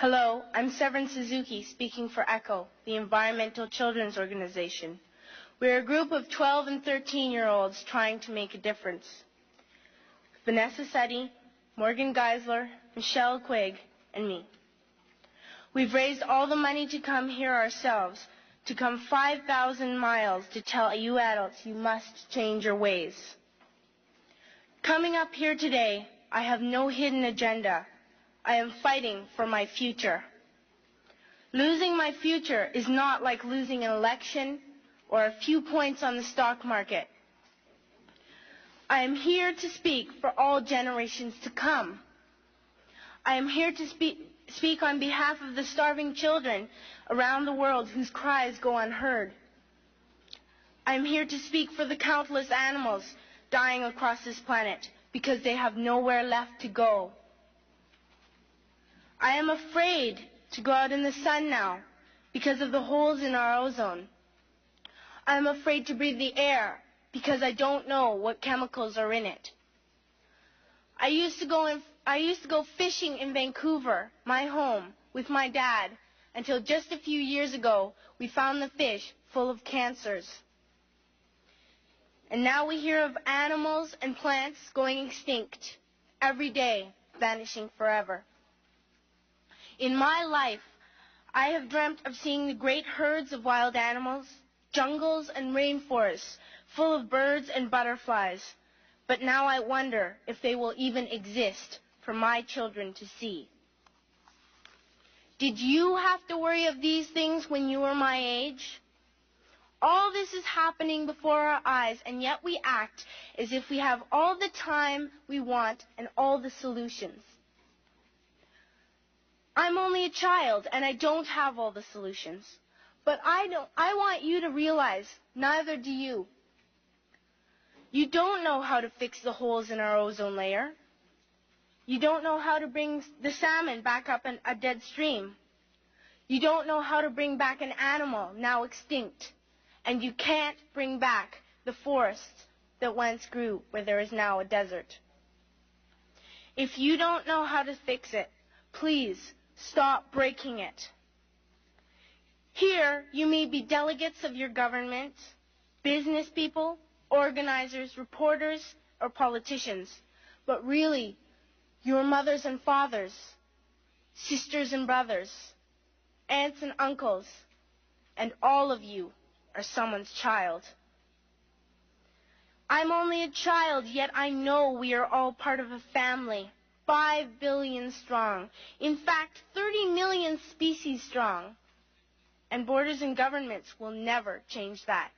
Hello, I'm Severin Suzuki speaking for ECHO, the Environmental Children's Organization. We're a group of 12 and 13-year-olds trying to make a difference. Vanessa Seti, Morgan Geisler, Michelle Quigg, and me. We've raised all the money to come here ourselves, to come 5,000 miles to tell you adults you must change your ways. Coming up here today, I have no hidden agenda. I am fighting for my future. Losing my future is not like losing an election or a few points on the stock market. I am here to speak for all generations to come. I am here to speak on behalf of the starving children around the world whose cries go unheard. I am here to speak for the countless animals dying across this planet because they have nowhere left to go. I am afraid to go out in the sun now because of the holes in our ozone. I am afraid to breathe the air because I don't know what chemicals are in it. I used to go fishing in Vancouver, my home, with my dad, until just a few years ago we found the fish full of cancers. And now we hear of animals and plants going extinct, every day vanishing forever. In my life, I have dreamt of seeing the great herds of wild animals, jungles and rainforests full of birds and butterflies. But now I wonder if they will even exist for my children to see. Did you have to worry of these things when you were my age? All this is happening before our eyes, and yet we act as if we have all the time we want and all the solutions. I'm only a child, and I don't have all the solutions. But I want you to realize, neither do you. You don't know how to fix the holes in our ozone layer. You don't know how to bring the salmon back up a dead stream. You don't know how to bring back an animal now extinct. And you can't bring back the forests that once grew where there is now a desert. If you don't know how to fix it, please stop breaking it. Here, you may be delegates of your government, business people, organizers, reporters, or politicians, but really, your mothers and fathers, sisters and brothers, aunts and uncles, and all of you are someone's child. I'm only a child, yet I know we are all part of a family, 5 billion strong. In fact, 30 million species strong. And borders and governments will never change that.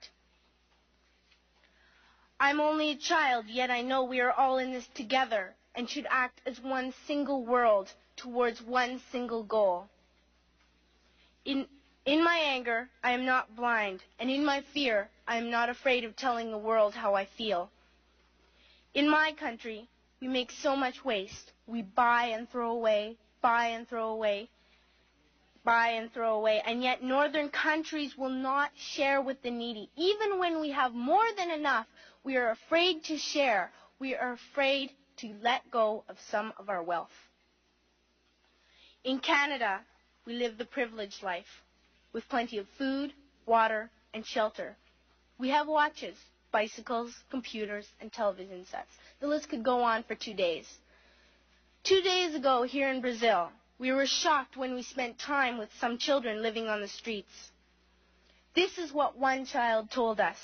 I'm only a child, yet I know we are all in this together and should act as one single world towards one single goal. In my anger, I am not blind, and in my fear, I am not afraid of telling the world how I feel. In my country, we make so much waste. We buy and throw away, buy and throw away, buy and throw away, and yet northern countries will not share with the needy. Even when we have more than enough, we are afraid to share. We are afraid to let go of some of our wealth. In Canada, we live the privileged life, with plenty of food, water, and shelter. We have watches, bicycles, computers, and television sets. The list could go on for 2 days. 2 days ago, here in Brazil, we were shocked when we spent time with some children living on the streets. This is what one child told us.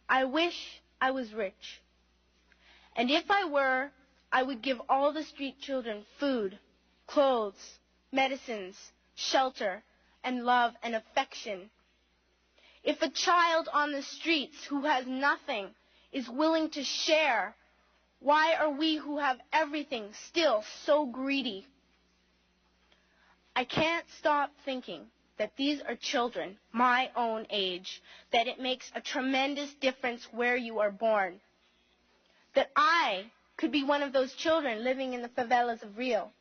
I wish I was rich. And if I were, I would give all the street children food, clothes, medicines, shelter, and love and affection. If a child on the streets who has nothing is willing to share, why are we who have everything still so greedy? I can't stop thinking that these are children my own age, that it makes a tremendous difference where you are born. That I could be one of those children living in the favelas of Rio.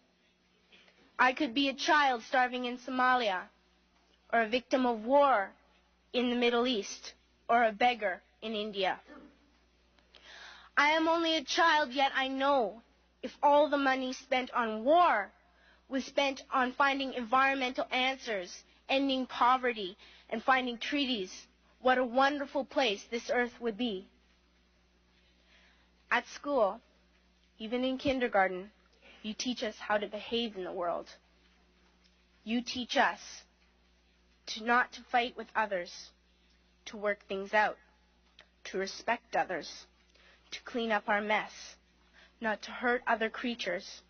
I could be a child starving in Somalia, or a victim of war in the Middle East, or a beggar in India. I am only a child, yet I know if all the money spent on war was spent on finding environmental answers, ending poverty, and finding treaties, what a wonderful place this earth would be. At school, even in kindergarten, you teach us how to behave in the world. You teach us not to fight with others, to work things out, to respect others, to clean up our mess, not to hurt other creatures,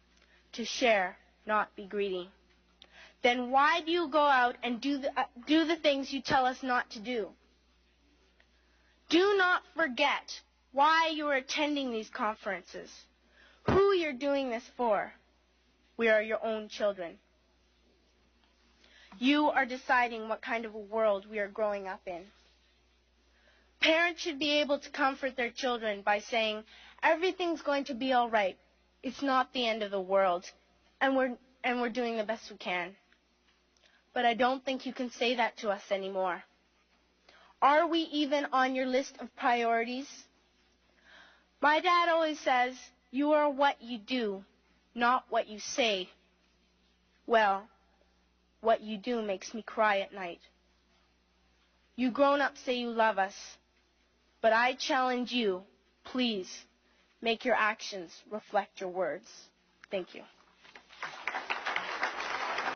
to share, not be greedy. Then why do you go out and do the things you tell us not to do? Do not forget why you are attending these conferences, who you're doing this for. We are your own children. You are deciding what kind of a world we are growing up in. Parents should be able to comfort their children by saying, everything's going to be all right. It's not the end of the world, and we're doing the best we can. But I don't think you can say that to us anymore. Are we even on your list of priorities? My dad always says, you are what you do, not what you say. Well, what you do makes me cry at night. You grown-ups say you love us, but I challenge you, please, make your actions reflect your words. Thank you.